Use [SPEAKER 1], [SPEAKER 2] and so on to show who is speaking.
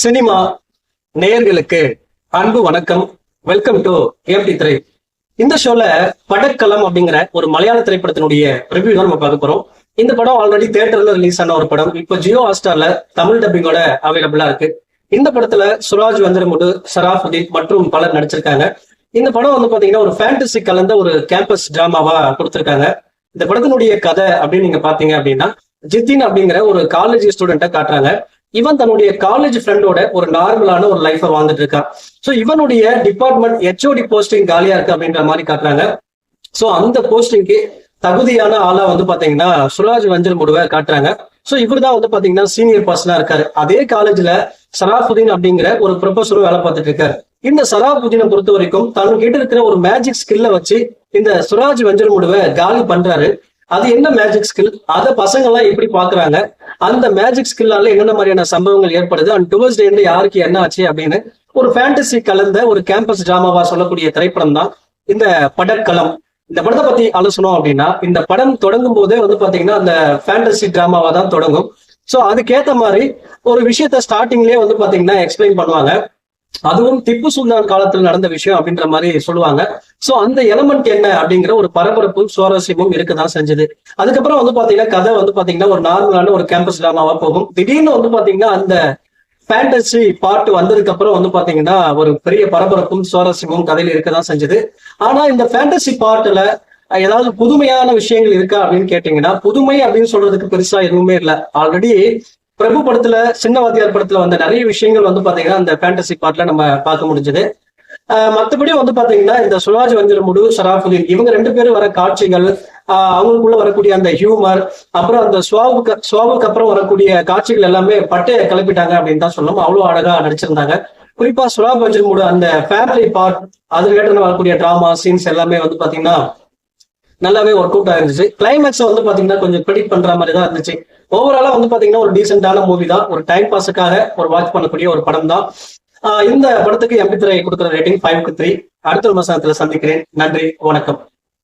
[SPEAKER 1] Cinema நேயர்களுக்கு அன்பு வணக்கம். வெல்கம் டு ஏம்டி திரை. இந்த ஷோல படக்களம் அப்படிங்கிற ஒரு மலையாள திரைப்படத்தினுடைய ரிவ்யூ தான் நம்ம பார்க்க போறோம். இந்த படம் ஆல்ரெடி தியேட்டர்ல ரிலீஸ் ஆன ஒரு படம். இப்போ ஜியோ ஹாட்ஸ்டார்ல தமிழ் டப்பிங்கோட அவைலபிளா இருக்கு. இந்த படத்துல சுராஜ் வெஞ்சரமுடு, ஷராஃபுதீன் மற்றும் பலர் நடிச்சிருக்காங்க. இந்த படம் வந்து பாத்தீங்கன்னா ஒரு ஃபேண்டசி கலந்த ஒரு கேம்பஸ் டிராமாவா கொடுத்திருக்காங்க. இந்த படத்தினுடைய கதை அப்படின்னு நீங்க பாத்தீங்க அப்படின்னா, ஜித்தின் அப்படிங்கிற ஒரு காலேஜ் ஸ்டூடெண்ட்டை காட்டுறாங்க. இவன் தன்னுடைய காலேஜ் ஃப்ரெண்டோட ஒரு நார்மலான ஒரு லைஃபை வாழ்ந்துட்டு இருக்கான். ஸோ இவனுடைய டிபார்ட்மெண்ட் ஹெச்ஓடி போஸ்டிங் காலியா இருக்கு அப்படின்ற மாதிரி காட்டுறாங்க. ஸோ அந்த போஸ்டிங்க்கு தகுதியான ஆளா வந்து பாத்தீங்கன்னா சுராஜ் வெஞ்சரமுடுவை காட்டுறாங்க. ஸோ இவர் தான் வந்து பாத்தீங்கன்னா சீனியர் பர்சனா இருக்காரு. அதே காலேஜ்ல ஷராஃபுதீன் அப்படிங்கிற ஒரு ப்ரொஃபஸரும் வேலை பார்த்துட்டு இருக்காரு. இந்த ஷராஃபுதீனை பொறுத்த வரைக்கும் தன் கிட்ட இருக்கிற ஒரு மேஜிக் ஸ்கில்ல வச்சு இந்த சுராஜ் வெஞ்சரமுடுவை காலி பண்றாரு. அது என்ன மேஜிக் ஸ்கில், அதை பசங்க எல்லாம் எப்படி பாக்குறாங்க, அந்த மேஜிக் ஸ்கில்லால என்னென்ன மாதிரியான சம்பவங்கள் ஏற்படுது, அண்ட் டுவர்ட்ஸ் டே யாருக்கு என்ன ஆச்சு அப்படின்னு ஒரு ஃபேண்டசி கலந்த ஒரு கேம்பஸ் டிராமாவா சொல்லக்கூடிய திரைப்படம் தான் இந்த படக்களம். இந்த படத்தை பத்தி ஆலோசனம் அப்படின்னா, இந்த படம் தொடங்கும் போதே வந்து பாத்தீங்கன்னா அந்த ஃபேண்டசி டிராமாவா தான் தொடங்கும். ஸோ அதுக்கேற்ற மாதிரி ஒரு விஷயத்த ஸ்டார்டிங்லேயே வந்து பாத்தீங்கன்னா எக்ஸ்பிளைன் பண்ணுவாங்க. அதுவும் திப்பு சுல்தான் காலத்துல நடந்த விஷயம் அப்படின்ற மாதிரி சொல்லுவாங்க. சோ அந்த எலமெண்ட் என்ன அப்படிங்கிற ஒரு பரபரப்பும் சுவாரஸ்யமும் இருக்குதான் செஞ்சது. அதுக்கப்புறம் வந்து பாத்தீங்கன்னா கதை வந்து பாத்தீங்கன்னா ஒரு நார்மலான ஒரு கேம்பஸ் டிராமாவா போகும். திடீர்னு வந்து பாத்தீங்கன்னா அந்த ஃபேண்டசி பார்ட் வந்ததுக்கு அப்புறம் வந்து பாத்தீங்கன்னா ஒரு பெரிய பரபரப்பும் சுவாரஸ்யமும் கதையில இருக்கதான் செஞ்சது. ஆனா இந்த ஃபேண்டசி பார்ட்ல ஏதாவது புதுமையான விஷயங்கள் இருக்கா அப்படின்னு கேட்டீங்கன்னா, புதுமை அப்படின்னு சொல்றதுக்கு பெருசா எதுவுமே இல்லை. ஆல்ரெடி பிரபு படத்துல, சின்னவாதியார் படத்துல வந்த நிறைய விஷயங்கள் வந்து பாத்தீங்கன்னா அந்த ஃபேண்டசி பார்ட்ல நம்ம பார்க்க முடிஞ்சது. மற்றபடி வந்து பாத்தீங்கன்னா இந்த சுராஜ் வெஞ்சரமுடு, ஷராஃபுதீன் இவங்க ரெண்டு பேரும் வர காட்சிகள், அவங்களுக்குள்ள வரக்கூடிய அந்த ஹியூமர், அப்புறம் அந்த சுவாவுக்கு அப்புறம் வரக்கூடிய காட்சிகள் எல்லாமே பட்டைய கிளப்பிட்டாங்க அப்படின்னு தான் சொல்லணும். அவ்வளவு அழகா நடிச்சிருந்தாங்க. குறிப்பா சுராஜ் வெஞ்சரமுடு அந்த ஃபேமிலி பார்ட், அது ரிலேட்டட் வரக்கூடிய டிராமா சீன்ஸ் எல்லாமே வந்து பாத்தீங்கன்னா நல்லாவே ஒர்க் அவுட் ஆயிருந்துச்சு. கிளைமேக்ஸ் வந்து பாத்தீங்கன்னா கொஞ்சம் ப்ரெடிக்ட் பண்ற மாதிரி தான் இருந்துச்சு. ஓவராலா வந்து பாத்தீங்கன்னா ஒரு டீசென்டான மூவி தான். ஒரு டைம் பாஸுக்காக ஒரு வாட்ச் பண்ணக்கூடிய ஒரு படம் தான். இந்த படத்துக்கு எம்பி3 கொடுக்குற ரேட்டிங் 5/3. அடுத்த ஒரு மாசத்துல சந்திக்கிறேன். நன்றி, வணக்கம்.